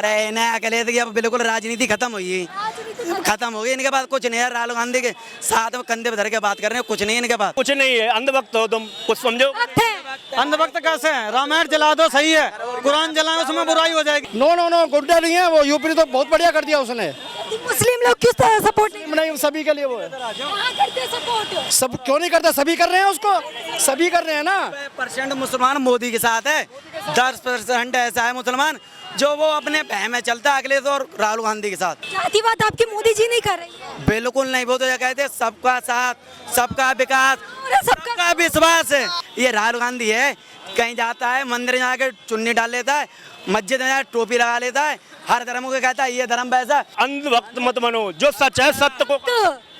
अरे इन्हें अकेले थे कि अब बिल्कुल राजनीति खत्म हुई, खत्म हो गई। इनके पास कुछ नहीं है। राहुल गांधी के साथ में कंधे पे धर के बात कर रहे हैं, कुछ नहीं है इनके पास। कुछ नहीं है, अंधभक्त हो तुम, कुछ समझो। अंधभक्त कैसे है? रामायण जला दो सही है, कुरान जलाओ उसमें बुराई हो जाएगी। नो नो नो, गुंडा नहीं है वो। यूपी तो बहुत बढ़िया कर दिया उसने। मुस्लिम लोग किस तरह सपोर्ट नहीं, सभी के लिए वो है। करते सपोर्ट? सब क्यों नहीं करता? सभी कर रहे हैं उसको, सभी कर रहे हैं ना। % मुसलमान मोदी के साथ है, 10% ऐसा है मुसलमान जो वो अपने बह में चलता है अखिलेश और राहुल गांधी के साथ। जातिवाद आपकी मोदी जी नहीं कर रही है? बिल्कुल नहीं। वो तो ये कहते हैं सबका साथ, सबका विकास, सबका विश्वास है। ये राहुल गांधी है, कहीं जाता है मंदिर में जाके चुन्नी डाल लेता है, मस्जिद में जाकर टोपी लगा लेता है, हर धर्म को कहता है ये धर्म वैसा। अंधभक्त मत बनो, जो सच है सत्य को।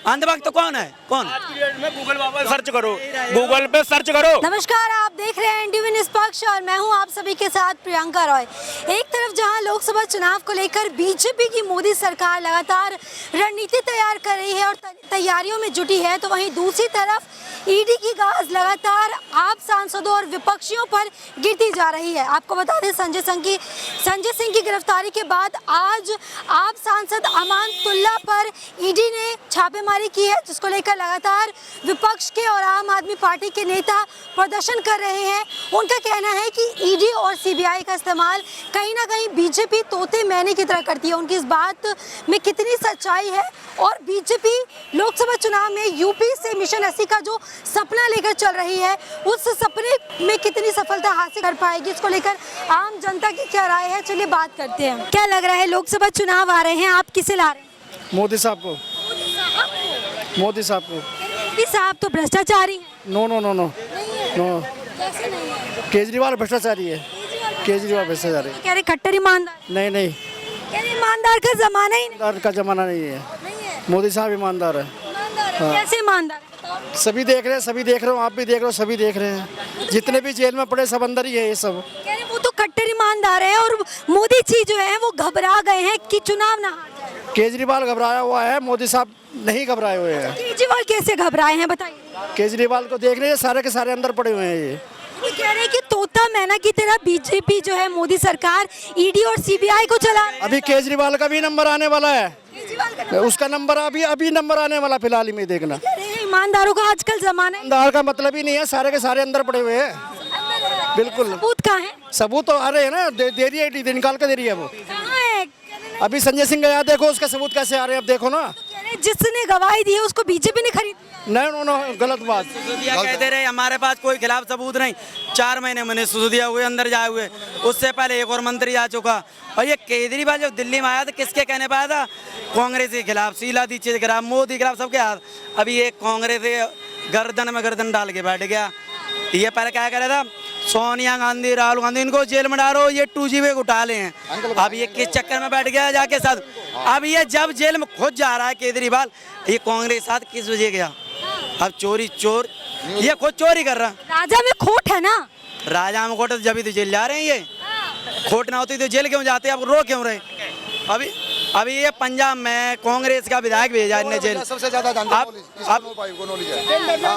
अंधभक्त कौन है? कौन? गूगल पर सर्च करो, गूगल पे सर्च करो। नमस्कार, आप देख रहे हैं NTV निष्पक्ष और मैं हूं आप सभी के साथ प्रियंका रॉय। एक तरफ जहां लोकसभा चुनाव को लेकर बीजेपी की मोदी सरकार लगातार रणनीति तैयार कर रही है और तैयारियों में जुटी है, तो वहीं दूसरी तरफ ईडी की गाज लगातार आप सांसदों और विपक्षियों पर गिरती जा रही है। आपको बता दें संजय सिंह की गिरफ्तारी के बाद आज आप सांसद अमानतुल्लाह पर ईडी ने छापेमारी की है, जिसको लेकर लगातार विपक्ष के और आम आदमी पार्टी के नेता प्रदर्शन कर रहे हैं। उनका कहना है कि ईडी और सीबीआई का इस्तेमाल कहीं ना कहीं बीजेपी तोते मैने की तरह करती है। उनकी इस बात में कितनी सच्चाई है और बीजेपी लोकसभा चुनाव में यूपी से मिशन 80 का जो सपना लेकर चल रही है, उस सपने में कितनी सफलता हासिल कर पाएगी, इसको लेकर आम जनता की क्या राय है, चलिए बात करते हैं। क्या लग रहा है, लोकसभा चुनाव आ रहे हैं, आप किसे ला रहे हैं? मोदी साहब को। मोदी साहब को। मोदी साहब तो भ्रष्टाचारी हैं। No no no no no, कैसे नहीं है? केजरीवाल भ्रष्टाचारी है। केजरीवाल भ्रष्टाचारी है। कह रहे खट्टर ईमानदार। नहीं नहीं, कह रहे ईमानदार का जमाना ही ईमानदार का जमाना नहीं है। नहीं है। मोदी साहब ईमानदार है। कैसे ईमानदार? सभी देख रहे हैं, सभी देख रहे हो, आप भी देख रहे हो, सभी देख रहे हैं। जितने भी जेल में पड़े सब अंदर ही है ये सब। कह रहे वो तो कट्टर ईमानदार है और मोदी जी जो है वो घबरा गए हैं कि चुनाव ना हार जाए। केजरीवाल घबराया हुआ है, मोदी साहब नहीं घबराए हुए हैं। केजरीवाल कैसे घबराए हैं बताइए? केजरीवाल को देख रहे हैं, सारे के सारे अंदर पड़े हुए हैं ये। वो कह रहे हैं कि तोता मैना की तरह बीजेपी जो है मोदी सरकार ईडी और सीबीआई को चला रही है। अभी केजरीवाल का भी नंबर आने वाला है, केजरीवाल का उसका नंबर अभी नंबर आने वाला फिलहाल ही में देखना। कह रहे हैं ईमानदारों का आजकल जमाना है। ईमानदार का मतलब ही नहीं है, सारे के सारे अंदर पड़े हुए हैं। बिल्कुल। सबूत कहाँ है? सबूत तो आ रहे हैं ना, दे रही है, निकाल के दे रही है वो। कहाँ है? अभी संजय सिंह गया, देखो उसका सबूत कैसे आ रहे हैं, अब देखो ना। कह रहे हैं जिसने गवाही दी है उसको बीजेपी ने खरीद लिया। नहीं नो, गलत बात। सिसोदिया कहते रहे हमारे पास कोई खिलाफ सबूत नहीं। 4 महीने मैंने सिसोदिया हुए अंदर जाए हुए, उससे पहले एक और मंत्री आ चुका। और ये केजरीवाल जब दिल्ली में आया था किसके कहने पाया था? कांग्रेस के खिलाफ, शीला दीक्षित के खिलाफ, मोदी के खिलाफ, सबके हाथ। अभी ये कांग्रेस गर्दन में गर्दन डाल के बैठ गया। ये पहले क्या कह रहा था? सोनिया गांधी, राहुल गांधी, इनको जेल में डालो, ये 2G वे उठा ले हैं। अब ये किस चक्कर में बैठ गया जाके साथ? अब ये जब जेल में खुद जा रहा है केजरीवाल, ये कांग्रेस के साथ किस वजह गया? अब चोर ये खुद चोरी कर रहा। राजा में खोट है ना? राजा में खोट, जब ही तो जेल जा रहे हैं। ये खोट ना होती तो जेल क्यों जाते? अब रो क्यों रहे? अभी ये पंजाब में कांग्रेस का विधायक भेजा इन्हें जेल। सबसे ज्यादा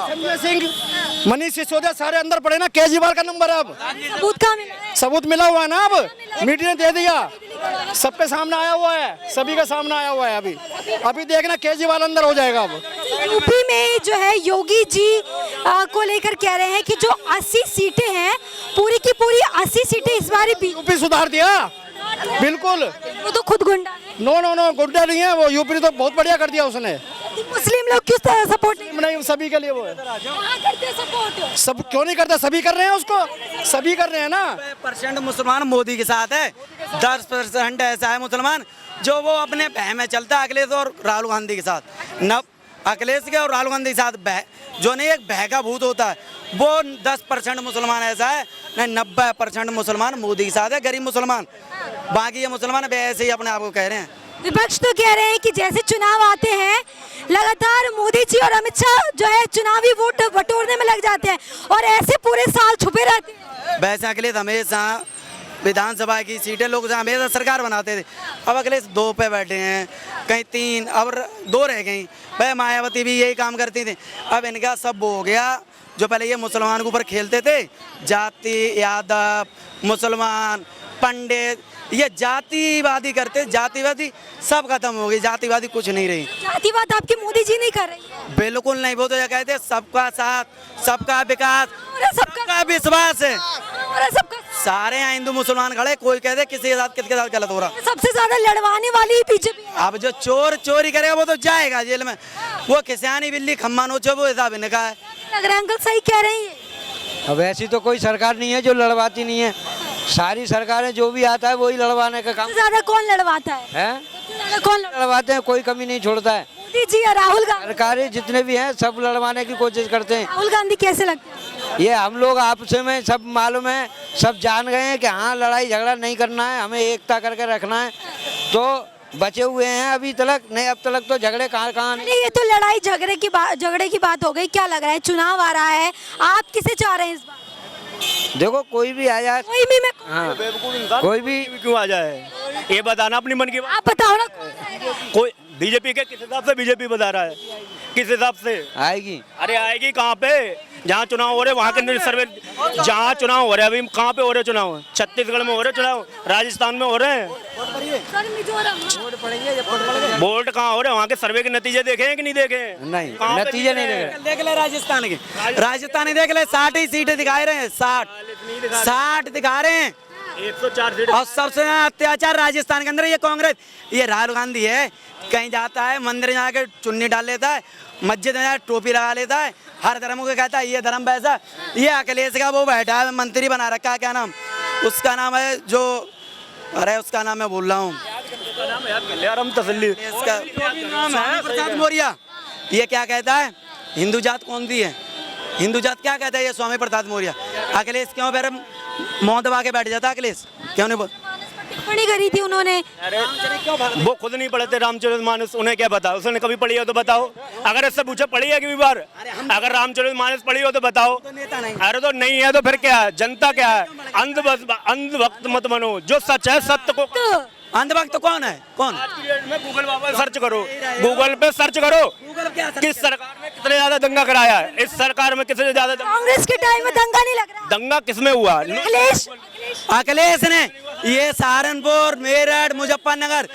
संजय सिंह, मनीष सिसोदिया सारे अंदर पड़े ना। केजरीवाल का नंबर है। अब सबूत कहाँ मिला है? सबूत मिला हुआ है ना, अब मीडिया ने दे दिया, सबके सामने आया हुआ है, सभी का सामने आया हुआ है। अभी देखना केजरीवाल अंदर हो जाएगा। अब यूपी में जो है योगी जी को लेकर कह रहे हैं कि जो 80 सीटें हैं, पूरी की पूरी 80 सीटें इस बार यूपी सुधार दिया। बिल्कुल। वो तो खुद गुंडा है। नो नो नो, गुंडा नहीं है वो। यूपी तो बहुत बढ़िया कर दिया उसने। मुस्लिम लोग किस तरह सपोर्ट नहीं, सभी के लिए वो है। करते सपोर्ट? सब क्यों नहीं करता? सभी कर रहे हैं उसको, सभी कर रहे हैं ना। % मुसलमान मोदी के साथ है, 10% ऐसा है मुसलमान जो वो अपने बह में चलता है अखिलेश और राहुल गांधी के साथ। अखिलेश के और राहुल गांधी के साथ बह जो नहीं, एक बह का भूत होता है, वो 10% मुसलमान ऐसा है, नहीं 90% मुसलमान मोदी के साथ है, गरीब मुसलमान। बाकी ये मुसलमान ऐसे ही अपने आप को कह रहे हैं। विपक्ष तो कह रहे हैं कि जैसे चुनाव आते हैं लगातार मोदी जी और अमित शाह जो है चुनावी वोट बटोरने में लग जाते हैं और ऐसे पूरे साल छुपे रहते हैं। वैसे अखिलेश हमेशा विधानसभा की सीटें लोग हमेशा सरकार बनाते थे। अब अखिलेश 2 पे बैठे हैं, कहीं 3, अब 2 रह गई। भाई मायावती भी यही काम करती थी। अब इनका सब हो गया। जो पहले ये मुसलमान के ऊपर खेलते थे, जाति, यादव, मुसलमान, पंडित, ये जातिवादी करते, जातिवादी सब खत्म हो गई, जातिवादी कुछ नहीं रही, जातिवाद आपके मोदी जी नहीं कर रही है। बिल्कुल नहीं। वो तो ये कहते सबका साथ, सबका विकास, अरे सबका विश्वास है। अरे सबका सारे यहाँ हिंदू मुसलमान खड़े, कोई कहते किसी के साथ किसके साथ गलत हो रहा। सबसे ज्यादा लड़वाने वाली बीजेपी है। अब जो चोर चोरी करेगा वो तो जाएगा जेल में। वो किसानी बिल्ली खम्मा नोचो वो हिसाब इनका है। लग रहा है अंकल सही कह रहे हैं। अब ऐसी तो कोई सरकार नहीं है जो लड़वाती नहीं है। सारी सरकारें जो भी आता है वही लड़वाने का काम सबसे ज्यादा कौन लड़वाता है? है। सबसे ज्यादा कौन लड़वाते हैं, कोई कमी नहीं छोड़ता है। मोदी जी या राहुल गांधी? सरकारें जितने भी हैं सब लड़वाने की कोशिश करते हैं। राहुल गांधी कैसे लगते हैं? ये हम लोग आपस में सब मालूम है, सब जान गए हैं कि हाँ लड़ाई झगड़ा नहीं करना है, हमें एकता करके रखना है। तो बचे हुए हैं अभी तक नहीं, अब तक तो झगड़े कहाँ नहीं। अरे ये तो लड़ाई झगड़े की बात हो गई। क्या लग रहा है, चुनाव आ रहा है, आप किसे चाह रहे हैं इस बार? देखो कोई भी आ जाए, कोई भी मैं हाँ कोई भी क्यों आ जाए, ये बताना अपनी मन की बात। आप बताओ ना कौन आएगा? कोई बीजेपी के किस हिसाब से बीजेपी बता रहा है, किस हिसाब से आएगी। अरे आएगी कहाँ पे, जहाँ चुनाव हो रहे वहाँ के सर्वे, जहाँ चुनाव हो रहे अभी कहाँ पे हो रहे चुनाव, छत्तीसगढ़ में हो रहे चुनाव, राजस्थान में हो रहे हैं, सर मिजोरम वोट कहाँ हो रहे हैं, वहाँ के सर्वे के नतीजे देखे हैं कि नहीं देखे हैं? नहीं कहाँ पे नतीजे नहीं जीत देख रहे रहे। हैं? देख ले राजस्थान के, राजस्थान देख ले 60 ही सीटें दिखा रहे हैं, 60 दिखा रहे हैं। 104 सीट और सबसे ज्यादा अत्याचार राजस्थान के अंदर ये कांग्रेस, ये राहुल गांधी है। कहीं जाता है मंदिर में जाके चुन्नी डाल लेता है, मस्जिद में जाके टोपी लगा लेता है, हर धर्म को कहता है ये धर्म वैसा। ये अखिलेश का वो बैठा है, मंत्री बना रखा है, क्या नाम उसका नाम है जो, अरे उसका नाम मैं भूल रहा हूँ, हम तसल्ली इसका स्वामी प्रसाद मौर्य। ये क्या कहता है, हिंदू जात कौन सी है, हिंदू जात क्या कहता है ये स्वामी प्रसाद मौर्य। अखिलेश क्यों फिर मुंह दबा के बैठ जाता, अखिलेश क्यों नहीं बोल। टिप्पणी करी थी उन्होंने। वो खुद नहीं पढ़े थे रामचरितमानस, उन्हें क्या पता, उसने कभी पढ़ी हो तो बताओ। अगर इससे पूछे पढ़ी है कि बार, अगर रामचरितमानस पढ़ी हो तो बताओ। अरे तो नहीं है तो फिर क्या है, जनता क्या है, अंधभक्त मत बनो, जो सच है सत्य को। अंधभक्त तो कौन है, कौन? आज की डेट में गूगल पर सर्च करो, गूगल पे सर्च करो, किस सरकार में कितने ज्यादा दंगा कराया है, इस सरकार में कितने ज्यादा कांग्रेस के टाइम में दंगा नहीं लग रहा। दंगा किसमें हुआ? अखिलेश अखिलेश ने ये सहारनपुर, मेरठ, मुजफ्फरनगर,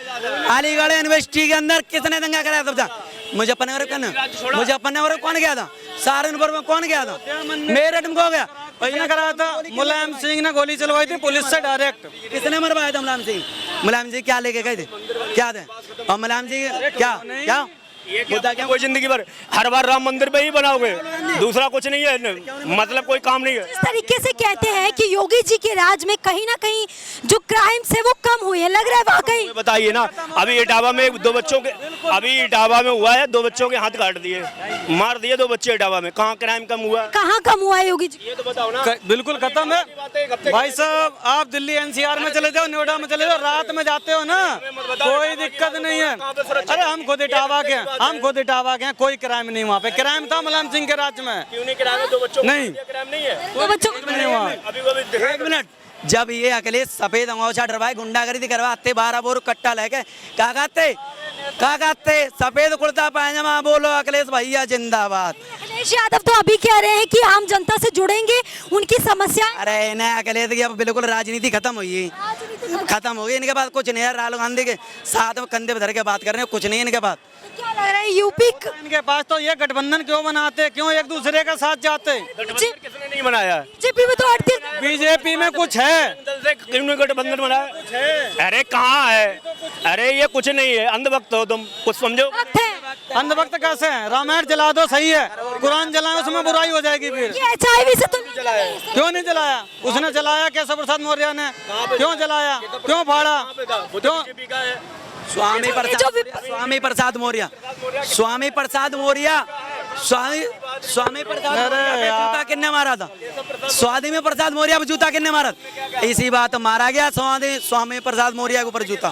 अलीगढ़ यूनिवर्सिटी के अंदर किसने दंगा कराया? सब मुजफ्फरनगर मुजफ्फरनगर कौन गया था, सहारनपुर में कौन गया था, मेरठ में कौन गया? किसने कराया था? मुलायम सिंह ने गोली चलवाई थी पुलिस से डायरेक्ट। किसने मरवाया था मुलायम सिंह? मुलायम सिंह क्या लेके गए थे, क्या थे? और मुलायम सिंह क्या मुद्दा क्या? कोई जिंदगी भर हर बार राम मंदिर पे ही बनाओगे, दूसरा कुछ नहीं है, मतलब कोई काम नहीं है। इस तरीके से कहते हैं कि योगी जी के राज में कहीं ना कहीं जो क्राइम्स है वो कम हुए हैं, लग रहा है वाकई। बताइए ना, अभी इटावा में 2 बच्चों के, अभी इटावा में हुआ है 2 बच्चों के हाथ काट दिए, मार दिए 2 बच्चे इटावा में, कहाँ क्राइम कम हुआ? कहाँ कम हुआ है योगी जी? ये तो बताओ ना। बिल्कुल खत्म है भाई साहब। आप दिल्ली एनसीआर में चले जाओ, नोएडा में चले जाओ, रात में जाते हो ना, कोई दिक्कत नहीं है। अरे हम खुद इटावा के हैं, कोई क्राइम नहीं वहाँ पे। क्राइम था मुलायम सिंह के राज्य में। क्यों नहीं क्राइम है? 2 बच्चों नहीं क्राइम नहीं है, 2 बच्चों नहीं हुआ। एक मिनट, जब ये अखिलेश सफेद अंगोछा डरवाए गुंडागर्दी करवाते 12 बोर कट्टा लेके, क्या कहते सफेद कुर्ता पायजामा, बोलो अखिलेश भैया जिंदाबाद। अखिलेश यादव तो अभी कह रहे हैं कि आम जनता से जुड़ेंगे, उनकी समस्या। अरे इन्हें अखिलेश की अब बिल्कुल राजनीति खत्म हुई है, खत्म हो गई इनके पास कुछ नहीं है। राहुल गांधी के साथ में कंधे पे धर के बात कर रहे हैं, कुछ नहीं इनके पास। क्या लग रहा है यूपी इनके पास तो ये गठबंधन क्यों बनाते, क्यों एक दूसरे का साथ जाते? किसने नहीं बनाया? बीजेपी में तो 38 बीजेपी में कुछ है, क्यों गठबंधन बनाया? अरे कहाँ है, अरे ये कुछ नहीं है, अंधभक्त हो तुम, कुछ समझो। वक्त है। अंधभक्त कैसे हैं? रामायण जला दो सही है, कुरान जलाओ उसमें बुराई हो जाएगी फिर। ये HIV से तो नहीं जलाया। क्यों नहीं जलाया? उसने जलाया, केशव प्रसाद मौर्य ने क्यों जलाया, क्यों फाड़ा, क्यों? स्वामी प्रसाद मौर्य जूता किन्ने मारा था? स्वामी प्रसाद मौर्य पर जूता किन्ने मारा? इसी बात मारा गया स्वामी प्रसाद मौर्य के ऊपर जूता।